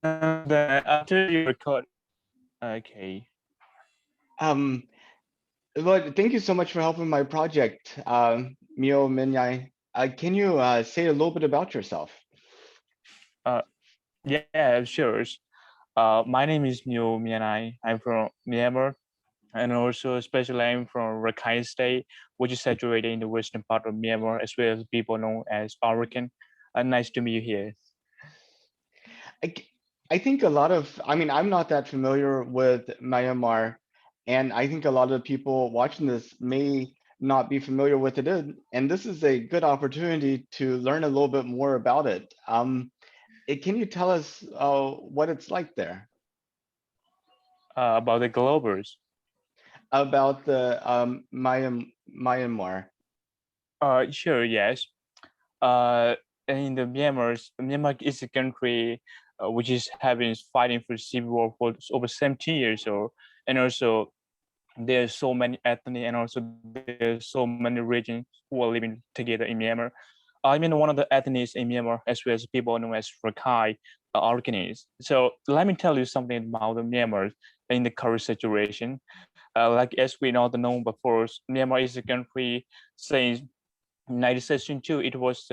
Then after you record, okay. Um, well, thank you so much for helping my project, Myo Myint. Can you say a little bit about yourself? Uh, yeah, sure. My name is Myo Myint. I'm from Myanmar, and also especially I'm from Rakhine State, which is situated in the western part of Myanmar, as well as people known as Arakan. Nice to meet you here. I, c- I think a lot of, I mean, I'm not that familiar with Myanmar, and I think a lot of people watching this may not be familiar with it, and this is a good opportunity to learn a little bit more about it. Can you tell us what it's like there, About the Globers. about the Myanmar? Sure, yes. Uh, in the Myanmar is a country which is having fighting for civil war for over 70 years or and also there's so many ethnic and also there's so many regions who are living together in Myanmar. I mean, one of the ethnics in Myanmar, as well as people known as Rakhine, Arakanese. So let me tell you something about the Myanmar in the current situation. Like as we know, the known before, Myanmar is a country since 1962, it was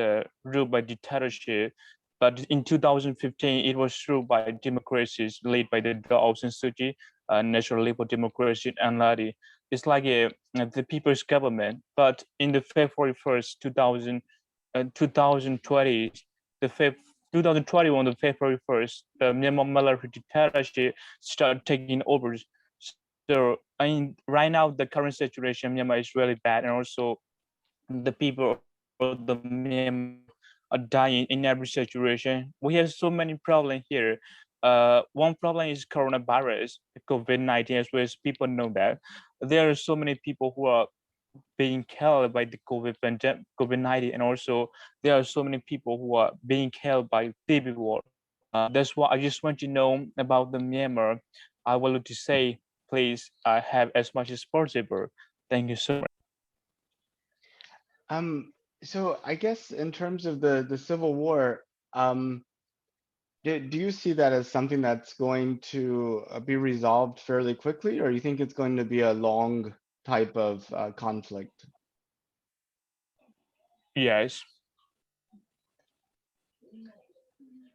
ruled by dictatorship, but in 2015, it was ruled by democracies led by the Aung San Suu Kyi, National Liberal Democracy and Ladi. It's like the people's government. But in the February 1st, 2020, the 2021, the February 1st, the Myanmar military dictatorship started taking over. So I mean, right now the current situation in Myanmar is really bad, and also the people of the Myanmar are dying in every situation. We have so many problems here. One problem is coronavirus, COVID-19, as well as people know that. There are so many people who are being killed by the COVID-19, and also there are so many people who are being killed by TB war. That's what I just want to know about the Myanmar. I would like to say, please have as much as possible. Thank you so much. Um, so I guess in terms of the Civil War, um, do you see that as something that's going to be resolved fairly quickly, or you think it's going to be a long type of conflict? Yes.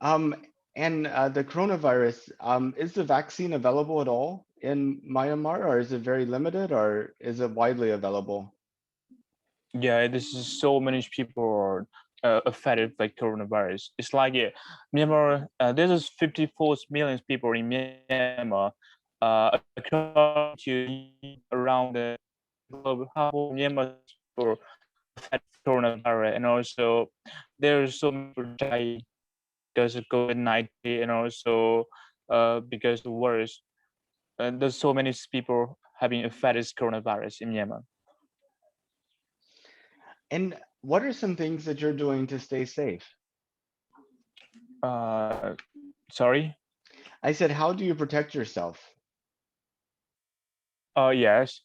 Um, and the coronavirus, is the vaccine available at all in Myanmar, or is it very limited, or is it widely available? Yeah, this is so many people are affected by coronavirus. It's like Myanmar, there's 54 million people in Myanmar. According to around the globe, half of Myanmar's people affected coronavirus, and also there's so many people dying because of COVID-19, and also because of worse. There's so many people having affected coronavirus in Myanmar. And what are some things that you're doing to stay safe? Uh, Sorry. I said, how do you protect yourself? Oh yes.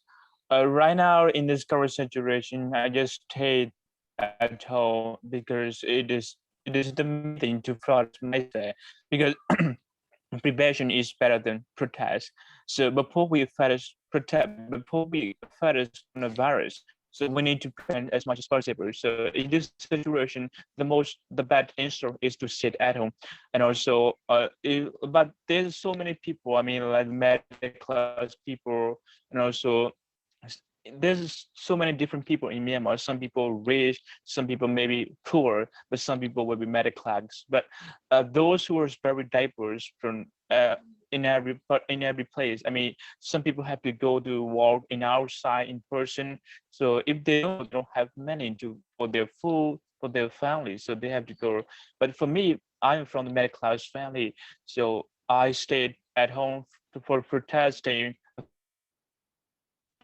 Right now in this current situation, I just stayed at home because it is the main thing to protect myself because prevention is better than protest. So before we face coronavirus, so we need to prevent as much as possible. So in this situation, the bad answer is to sit at home, and also but there's so many people. I mean, like middle class people, and also there's so many different people in Myanmar. Some people rich, some people maybe poor, but some people will be middle class. But those who are very diverse from in every place. I mean, some people have to go to work in outside in person. So if they don't have money to for their food for their family, so they have to go. But for me, I'm from the middle class family, so I stayed at home for protesting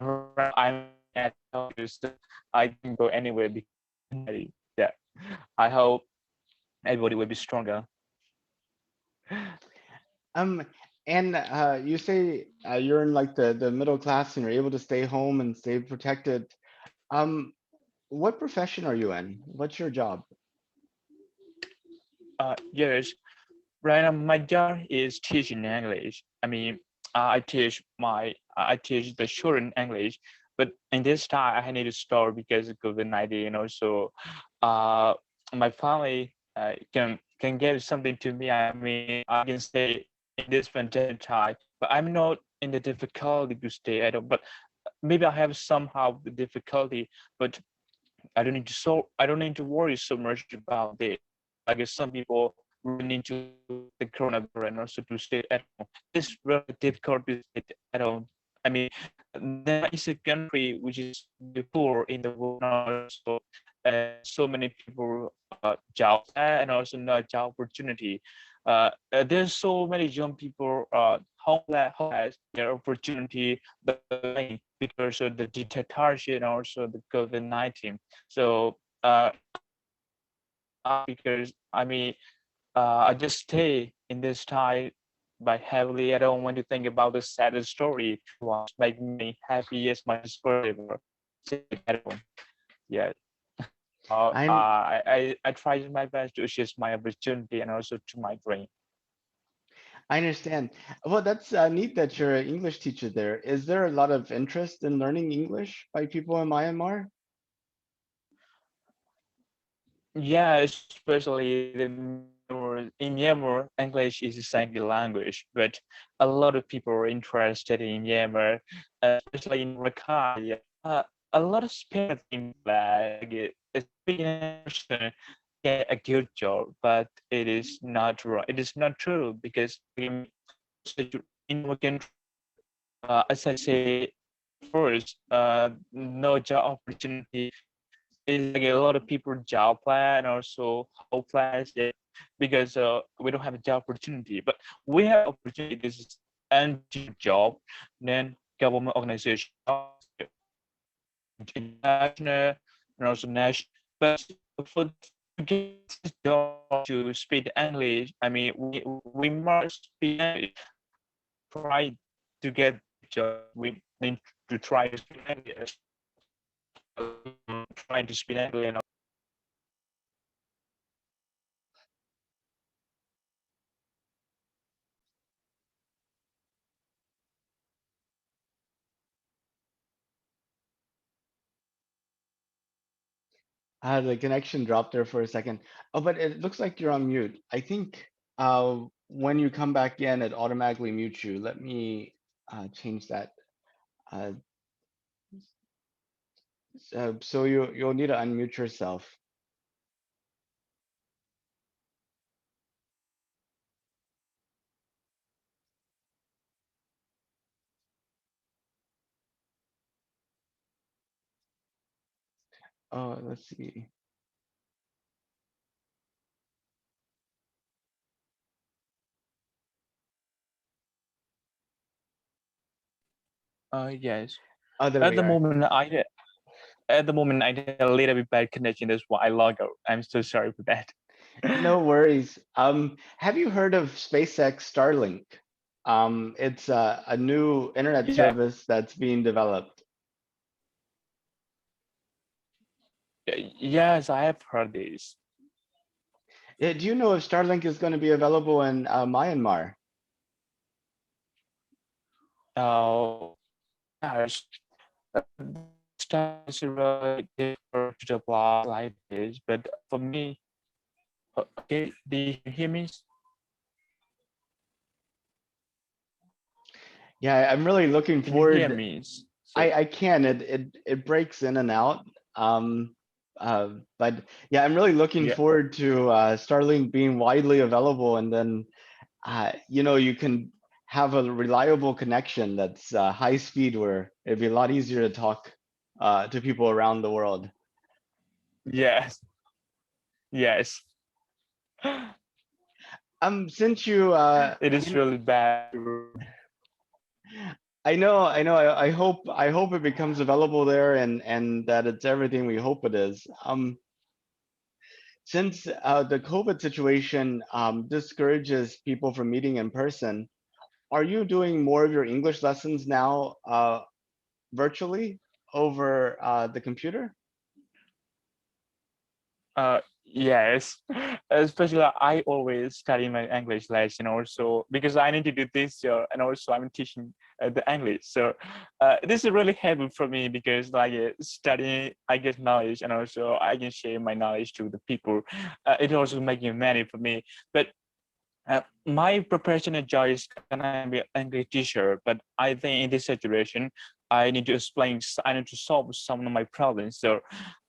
coronavirus. And right now I'm at home because I didn't go anywhere because yeah. I hope everybody will be stronger. Um, and you say you're in like the middle class and you're able to stay home and stay protected. Um, what profession are you in? What's your job? Yes. Right now, my job is teaching English. I mean, I teach the children English, but in this time I need to start because of COVID-19. Also, uh, my family can give something to me. I mean, I can stay in this pandemic time, but I'm not in the difficulty to stay at home. But maybe I have somehow the difficulty, but I don't need to worry so much about this. I guess some people run into the coronavirus and also to stay at home. It's really difficult to stay at home. I mean, Myanmar is a country which is the poor in the world, and also so many people job and also not job opportunity. There's so many young people homeless their opportunity the because of the dictatorship and also the COVID-19. So because I mean I just stay in this time by heavily. I don't want to think about the saddest story. Was make me happy as much as possible. Stay at home. Yeah. I I try my best to assist my opportunity and also to my dream. I understand. Well, that's neat that you're an English teacher there. Is there a lot of interest in learning English by people in Myanmar? Yeah, especially in Myanmar, English is a second language, but a lot of people are interested in Myanmar, especially in Rakhine. Yeah. A lot of people think that speaking English get a good job, but it is not right. It is not true because in our country, as I say first, no job opportunity is like a lot of people job plan also hopeless, yeah, because we don't have a job opportunity, but we have opportunity. This is NGO job, then government organization jobs, international and also national. But for to get this job to speak English, I mean we must speak English. Try to get this job. We need to try to speak English. Trying to speak English and The connection dropped there for a second. Oh, but it looks like you're on mute. I think when you come back in, it automatically mutes you. Let me change that. Uh, so you'll need to unmute yourself. Oh, let's see. yes. Oh, there At we the are. moment, I had a little bit bad connection. That's why I log out. I'm so sorry for that. No worries. Have you heard of SpaceX Starlink? It's a new internet Yeah, service that's being developed. yes, I have heard this. Do you know if Starlink is going to be available in Myanmar? Yes, stuff is really difficult to apply like this, but for me, okay, do you hear me? Yeah, I'm really looking Can you hear forward. me? So I can. It breaks in and out. Um, but yeah, I'm really looking yeah, forward to Starlink being widely available, and then you can have a reliable connection that's high speed, where it'd be a lot easier to talk to people around the world. yes, yes. Since you, It is really bad. I hope it becomes available there, and that it's everything we hope it is. Since the COVID situation discourages people from meeting in person, are you doing more of your English lessons now virtually over the computer? Yes, especially I always study my English lesson also because I need to do this and also I'm teaching the English. So this is really helpful for me because like studying, I get knowledge and also I can share my knowledge to the people. It also making money for me. But my professional job is gonna be an English teacher, but I think in this situation, I need to explain, I need to solve some of my problems. So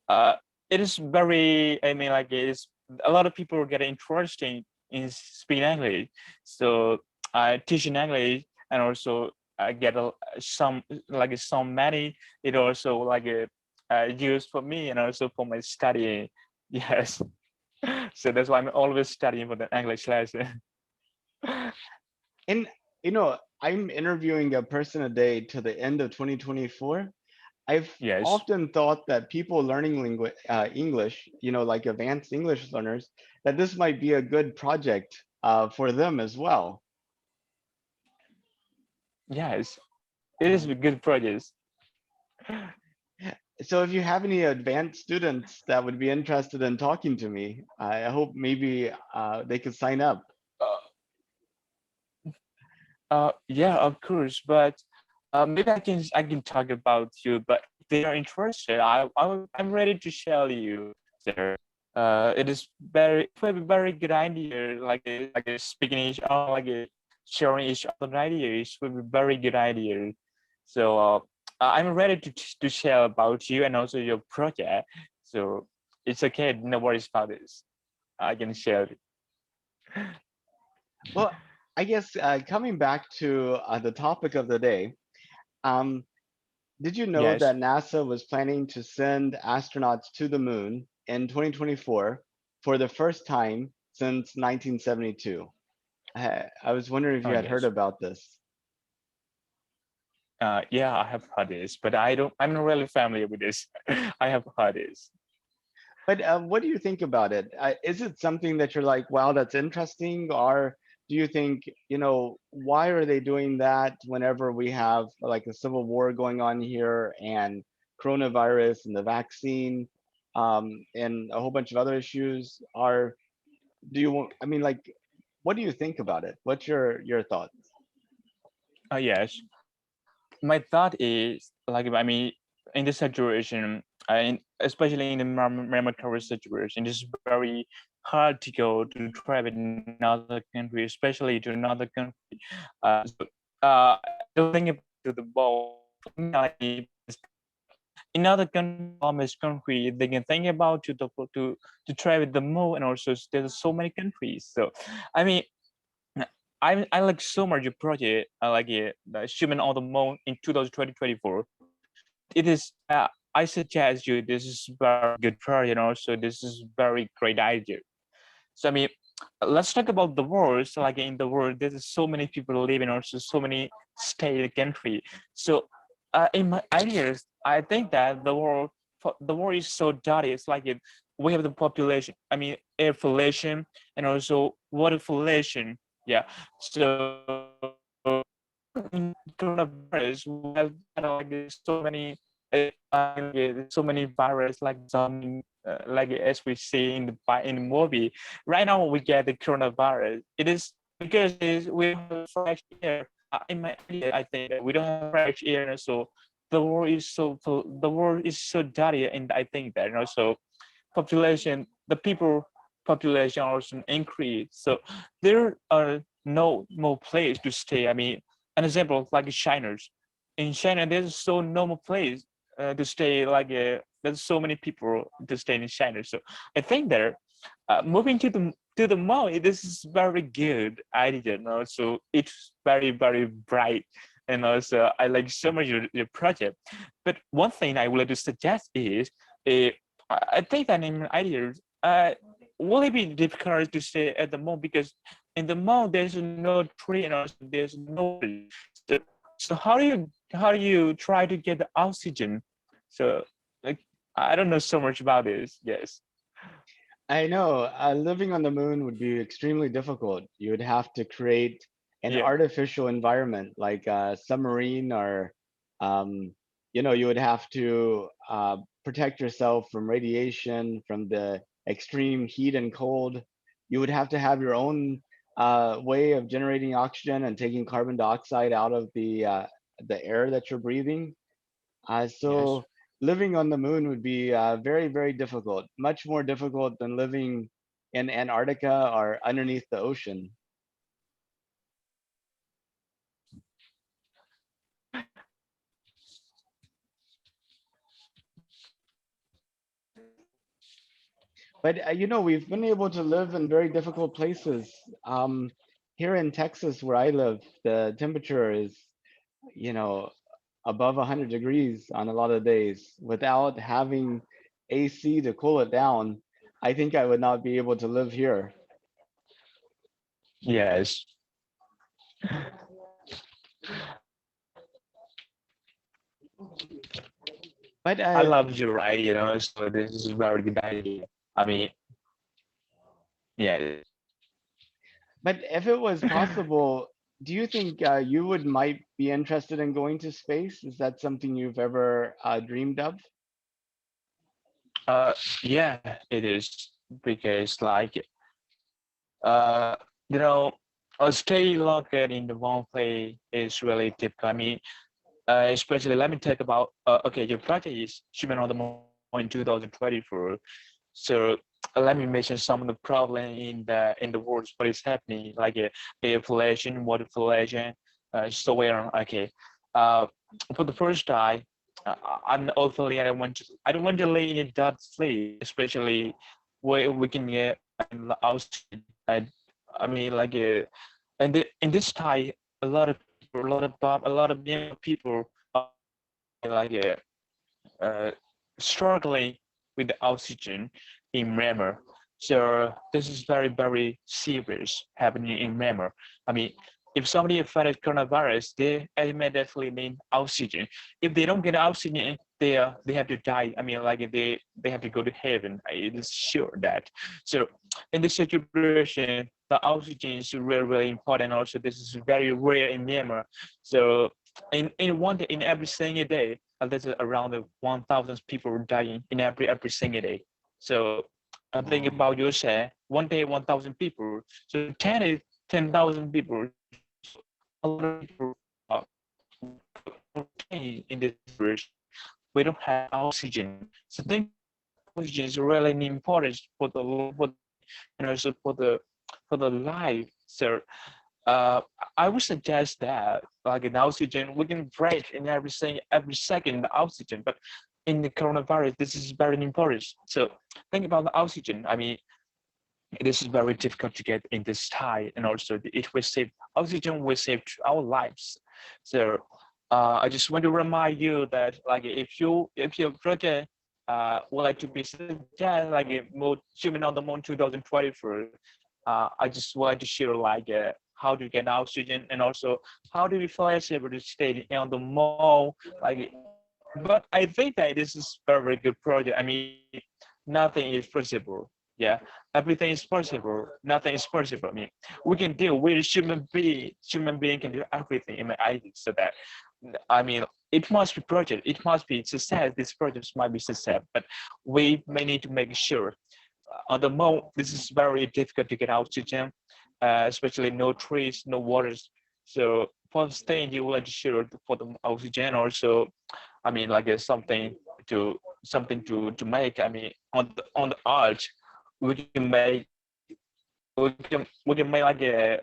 uh, it is very, I mean, like it's a lot of people get interested in speaking English. So I teach in English and also I get some like some money. It also like used for me and also for my studying. Yes. So that's why I'm always studying for the English lesson. And I'm interviewing a person a day to the end of 2024. I've Yes. often thought that people learning English, like advanced English learners, that this might be a good project for them as well. Yes. It is a good project. So if you have any advanced students that would be interested in talking to me, I hope maybe they could sign up. Uh, yeah, of course, but maybe I can talk about you. But if they are interested, I'm ready to share you, sir. It will be very good idea, like a speaking each other, sharing each other ideas will be very good idea. So I'm ready to share about you and also your project. So it's okay, no worries about this. I can share it. Well, I guess coming back to the topic of the day, um, did you know Yes. that NASA was planning to send astronauts to the moon in 2024 for the first time since 1972? I was wondering if Oh you had heard yes. about this. Yeah, I have heard this, but I'm not really familiar with this. I have heard this. But what do you think about it? Is it something that you're like, wow, that's interesting? Or do you think, why are they doing that whenever we have like a civil war going on here and coronavirus and the vaccine and a whole bunch of other issues? Do you want, I mean, like, what do you think about it? What's your thoughts? Yes, my thought is like I mean, in this situation, especially in the military situation, it's very hard to go to travel in another country, especially to another country. So I don't think about to the ball. For me, in other country, almost country, they can think about to travel the more, and also there's so many countries. So, I mean, I like so much your project. I like it, the achievement on the moon in 2024. But it is, I suggest you, this is very good project, and also this is very great idea. So I mean, let's talk about the world. So like in the world, there's so many people living, also so many stay in the country. So in my ideas, I think that the world is so dirty. It's like we have the population. I mean, air pollution and also water pollution. Yeah. So coronavirus, we have so many so many virus like zombie like as we see in the movie. Right now we get the coronavirus. It is because we don't have fresh air. In my idea, I think that we don't have fresh air, so the world is so dirty, and I think that and also the people population also increase. So there are no more place to stay. I mean, an example like China's. In China, there's so no more place to stay. There's so many people to stay in China. So I think that moving to the mall, this is very good idea. And also, it's very bright. And also, I like so much your project. But one thing I would like to suggest is, uh, I think that in ideas, will it be difficult to stay at the mall because in the mall there's no tree and also there's nobody. So, so how do you try to get the oxygen? So like I don't know so much about this. Yes. I know living on the moon would be extremely difficult. You would have to create an Yeah. artificial environment like a submarine or, you would have to protect yourself from radiation, from the extreme heat and cold. You would have to have your own way of generating oxygen and taking carbon dioxide out of the air that you're breathing. Yes. So living on the moon would be very, very difficult, much more difficult than living in Antarctica or underneath the ocean. But we've been able to live in very difficult places. Here in Texas, where I live, the temperature is, you know, above 100 degrees on a lot of days. Without having AC to cool it down, I think I would not be able to live here. Yes. But I love you, right? So this is a very good idea. I mean, yes. but if it was possible, do you think you would might be interested in going to space? Is that something you've ever dreamed of? Uh, yeah, it is because uh, you know, stay locked in the one place is really difficult. I mean, especially let me talk about okay, your project is human on the moon in 2024. So let me mention some of the problem in the world what is happening, like air pollution, water pollution, so on. Okay, uh, for the first time, I'm hopefully I don't want to lay in a dark place, especially where we can get oxygen. I mean like in this time, a lot of people, a lot of young people are like uh, struggling with the oxygen in Myanmar. So this is very, very serious happening in Myanmar. I mean, if somebody affected coronavirus, they immediately need oxygen. If they don't get oxygen, they have to die. I mean, like they have to go to heaven. It is sure that. So in this situation, the oxygen is really, really important. Also, this is very rare in Myanmar. So in one day, in every single day, there's around 1,000 people dying in every single day. So I'm thinking Wow. about you say one day 1,000 people. So 10,000 people. So a lot of people in this situation. We don't have oxygen. So think about the oxygen is really important for the body and also for the life. So uh, I would suggest that like in oxygen, we can breathe in every second the oxygen, but in the coronavirus, this is very important. So think about the oxygen. I mean, this is very difficult to get in this time, and also it will save oxygen will save our lives. So I just want to remind you that like if your project would like to be suggest like a more human on the moon 2024, I just want to share like how to get oxygen and also how to be flexible to stay on the moon like. But I think that this is a very good project. I mean, nothing is possible. Yeah, everything is possible. Nothing is possible. I mean, we can deal with human being. Human being can do everything in my eyes. So that, I mean, it must be project. It must be success. This project might be success, but we may need to make sure. On the moon, this is very difficult to get oxygen, especially no trees, no waters. So for staying, you will ensure for the oxygen also. I mean, like to something to make. I mean, on the arch, we can make we can make like a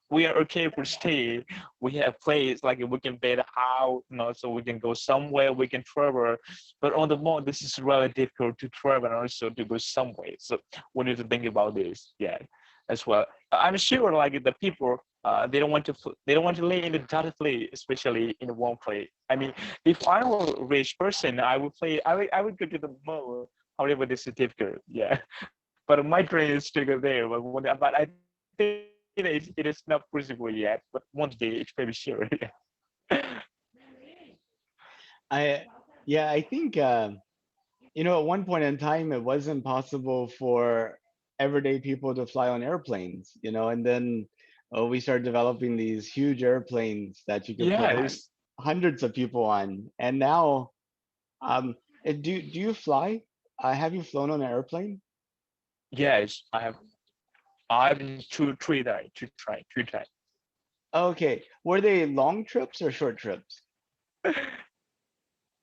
we are okay for stay. We have place like we can build a house, so we can go somewhere, we can travel. But on the moon, this is really difficult to travel and also to go somewhere. So we need to think about this, yeah, as well. I'm sure like the people. They don't want to lay in the dotted place, especially in the warm place. I mean, if I were a rich person, I would go to the moon. However, this is difficult. Yeah, but my dream is to go there. But I think it is not possible yet. But one day it may be sure. I Yeah, I think at one point in time it wasn't possible for everyday people to fly on airplanes, and then we started developing these huge airplanes that you could put Yes. hundreds of people on. And now, do you fly? Have you flown on an airplane? Yes, I've been two three times, to try three times. Okay. Were they long trips or short trips?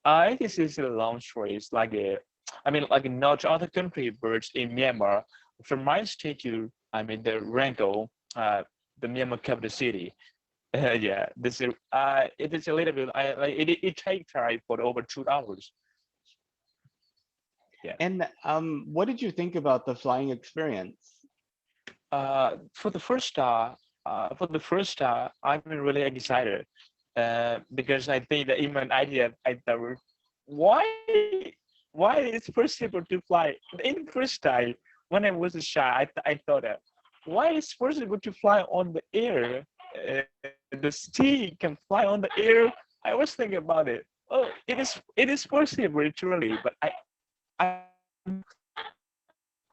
I this is a long story. It's like a, I mean, like not other country, but in Myanmar, from my state to, I mean, the Rangoon, the Myanmar capital city. Yeah, this is it is a little bit. I like it takes time for over 2 hours. Yeah. And what did you think about the flying experience? For the first I'm really excited, because I think that even idea I thought, why why is possible to fly in the first time when I was a child. I thought that why is possible to fly on the air? The sea can fly on the air. I was thinking about it. Oh, it is possible literally, but I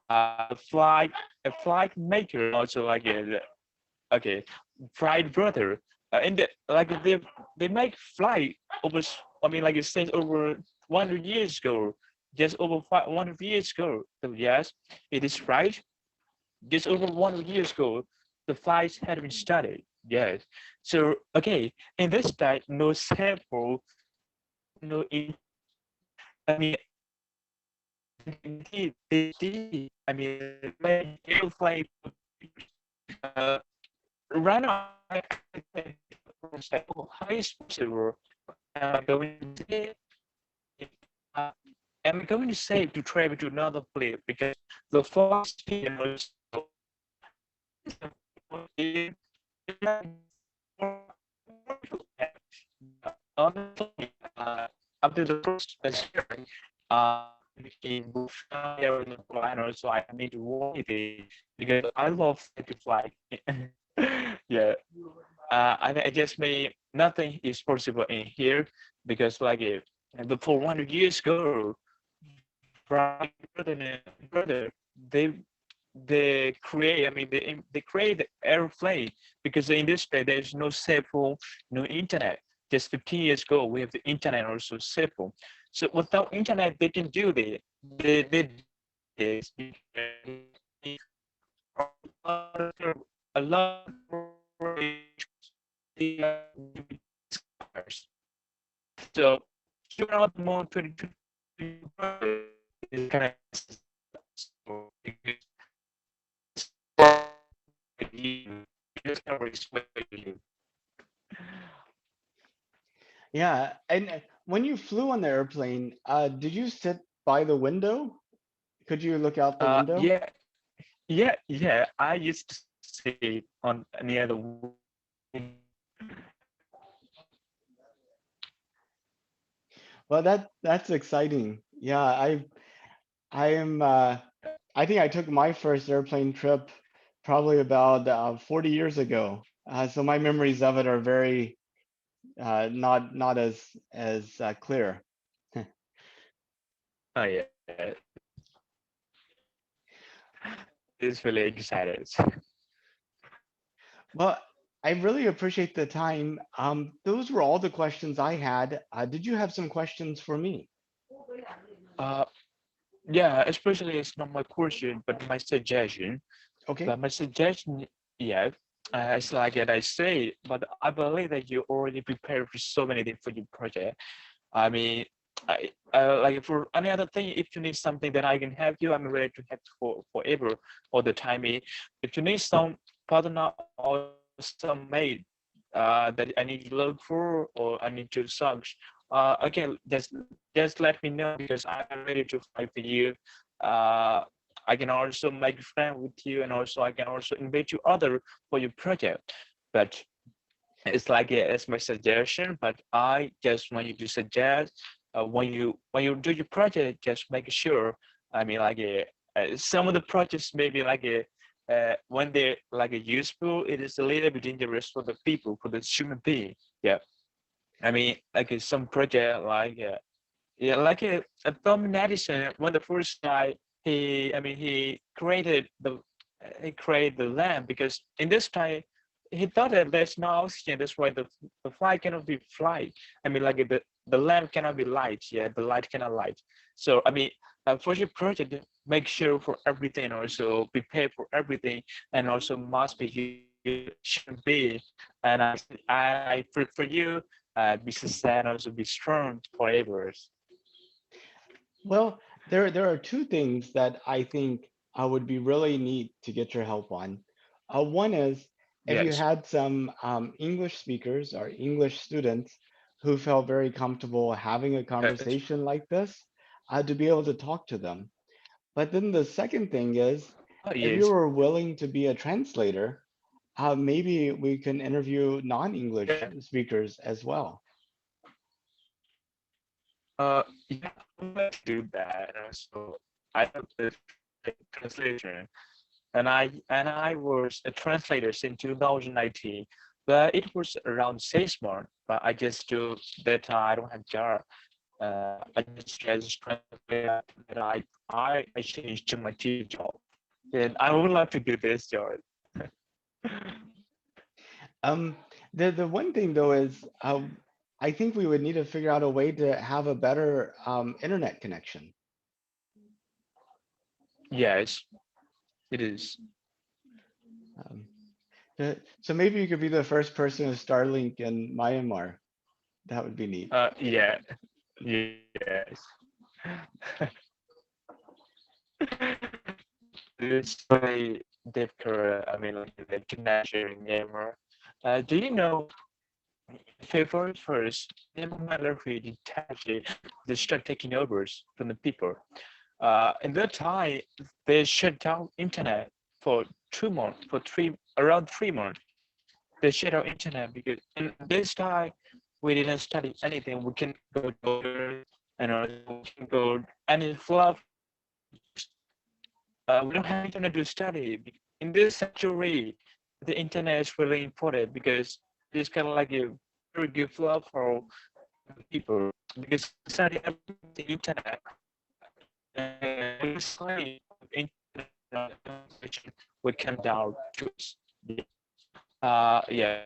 a flight maker also like okay, flight brother, and they make flight over I mean like it says over 100 years ago, just over 100 years ago. So yes, it is right. Just over 100 years ago, the flights had been started. Yes. So okay, in this time, no cell phone, no internet. I mean, I mean, make airplane. Uh, right now, I think, oh, how is possible? Am I going to say, uh, am I going to say to travel to another place because the flight speed and also it, honestly, after the first sharing, I became both shy and blind. Also, I need to worry it because I love to fly. Yeah, I just may nothing is possible in here because like it, before 100 years ago, brother, brother, they they create. I mean, they create the airplane because in this day there's no cell phone, no internet. Just 15 years ago, we have the internet also cell phone. So without internet, they can do the they this a lot of discoveries. So you are not more 22 is kind of because you discoveries with you. Yeah, and when you flew on the airplane, did you sit by the window? Could you look out the window? Yeah, yeah. I used to sit on near the Well, that's exciting. Yeah, I am I think I took my first airplane trip probably about 40 years ago. So my memories of it are very not as clear. oh yeah, it's really excited. Well, I really appreciate the time. Those were all the questions I had. Did you have some questions for me? Uh, yeah, especially it's not my question, but my suggestion. Okay. But my suggestion, yeah, it's like that I say, but I believe that you already prepared for so many things for your project. I mean, like for any other thing, if you need something that I can help you, I'm ready to help for forever all the time. If you need some partner or some mate that I need to look for or I need to search, okay, just let me know because I'm ready to fight for you. Uh, I can also make a friend with you, and also I can also invite you other for your project. But it's like yeah, it's my suggestion, but I just want you to suggest when you do your project, just make sure. I mean, like some of the projects maybe like when they're like useful, it is a little bit dangerous for the people, for the human being. Yeah, I mean, like some project like yeah, like a Tom Edison, when the first guy he created the lamp because in this time he thought that there's no oxygen, that's why the fly cannot be fly. I mean like the lamp cannot be light, yeah, the light cannot light. So I mean for your project, make sure for everything, also prepare for everything, and also must be you should be. And for you, be success, also be strong forever. Well, there are two things that I think would be really neat to get your help on. One is if you Yes, had some English speakers or English students who felt very comfortable having a yes, conversation like this, to be able to talk to them. But then the second thing is, if you yes, were willing to be a translator, maybe we can interview non-English yeah. speakers as well. Yeah, I would like to do that. So I have the translation, and I was a translator since 2019, but it was around 6 months. But I just do that. I don't have job. I just as translator that I changed to my teacher job, and I would like to do this job. Um, the one thing though is, I think we would need to figure out a way to have a better internet connection. Yes, it is. Um, so maybe you could be the first person to Starlink in Myanmar. That would be neat. Yeah, yes. It's very difficult. I mean, like the connection gamer. Do you know favorite first? Myanmar really technology they start taking overs from the people. In that time, they shut down internet for 2 months, for around 3 months. They shut down internet because in this time we didn't study anything. We can go to order and also we can go any fluff. We don't have internet to study. In this century, the internet is really important because it's kind of like a very good fluff for people because study everything on the internet. When we study internet information, we come down to us. Yeah,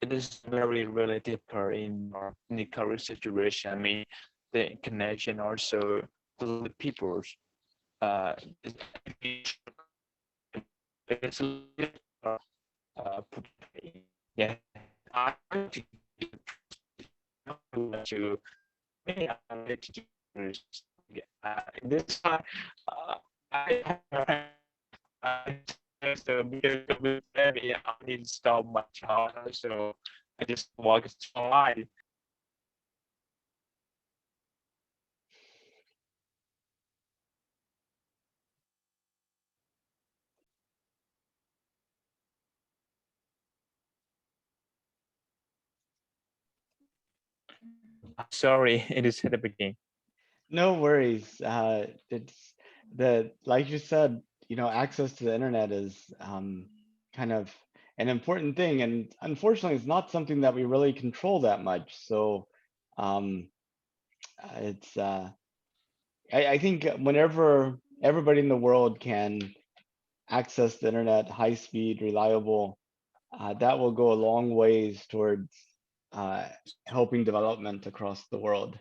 it is very really difficult in the current situation. I mean, the connection also to the people. Uh, it's a little yeah. I want to me. I want to this time. I have so because of the baby, I need to stop my child, so I just walk online. Sorry, it is at the beginning. No worries. It's the like you said, access to the internet is kind of an important thing, and unfortunately, it's not something that we really control that much. So um, it's I think whenever everybody in the world can access the internet, high speed, reliable, that will go a long ways towards uh, helping development across the world.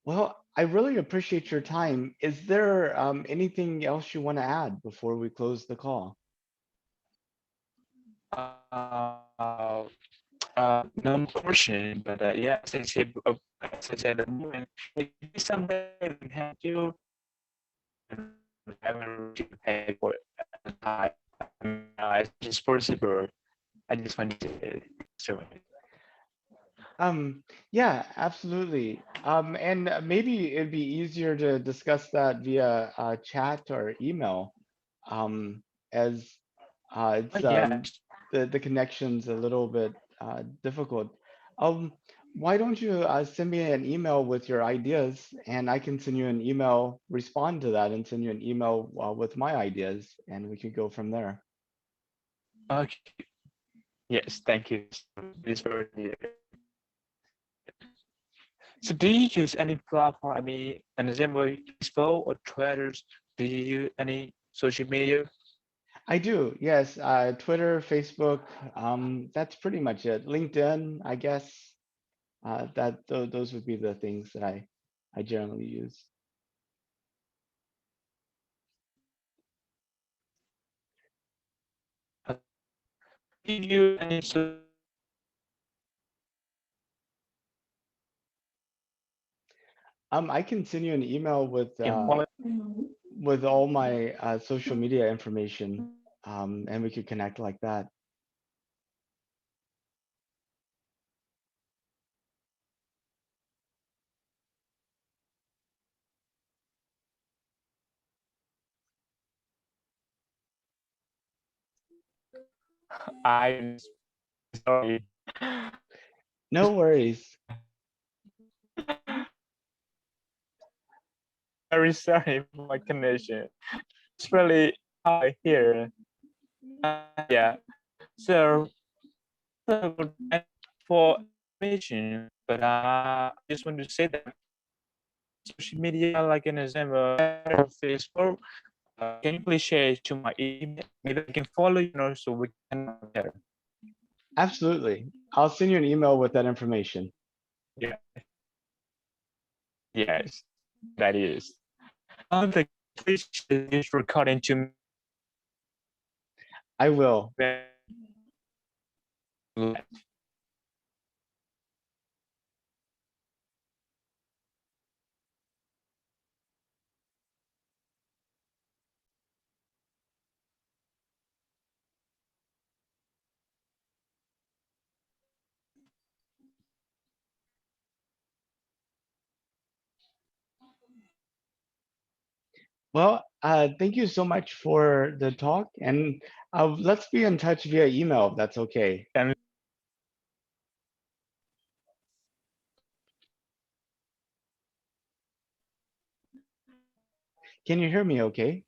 Well, I really appreciate your time. Is there anything else you want to add before we close the call? Uh, no question, but yeah, as I said, at the moment, maybe someday we have to have to pay for it. It's just possible. I just wanted to so Yeah, absolutely. And maybe it'd be easier to discuss that via chat or email, as it's yes. the connection's a little bit difficult. Um, why don't you send me an email with your ideas, and I can send you an email, respond to that, and send you an email with my ideas, and we could go from there. Okay. Yes, thank you. It's very so do you use any platform? I mean, an example, Facebook or Twitter? Do you use any social media? I do, yes. Twitter, Facebook, that's pretty much it. LinkedIn, I guess. Those would be the things that I generally use. Give you any I can send you an email can follow. with all my social media information, and we could connect like that. I'm sorry. No worries. Very sorry for my connection. It's really hard here. Yeah. So, thank for information, but I just want to say that social media, like an example, Facebook. Can you please share it to my email? Maybe I can follow you, so we can better. Absolutely. I'll send you an email with that information. Yeah. Yes, that is. The please share this recording to I will. me. Well, thank you so much for the talk, and let's be in touch via email if that's okay. And Can you hear me okay?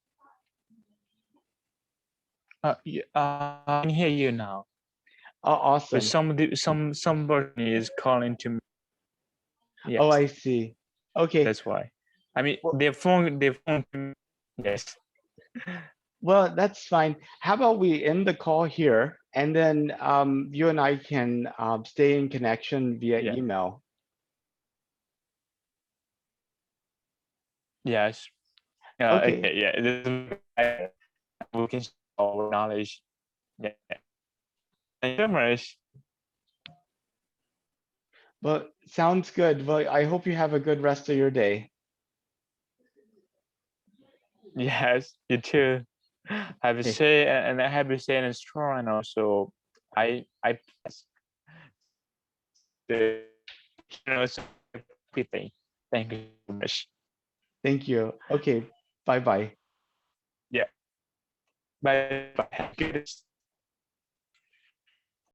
I can hear you now. Oh, But awesome. some person is calling to me. Oh, Yes, I see. Okay. that's why. I mean, Well, their phone. Yes, well, that's fine. How about we end the call here, and then you and I can stay in connection via yeah, email. yes. Okay. Okay, yeah. We can share our knowledge. Yeah. Thank you very much. Well, sounds good. Well, I hope you have a good rest of your day. Yes, you too. Have a Okay. say and a happy stay and strong, and also I pass the also everything. Thank you so much. Thank you. Okay. Bye bye. Yeah. Bye. Bye. Have a good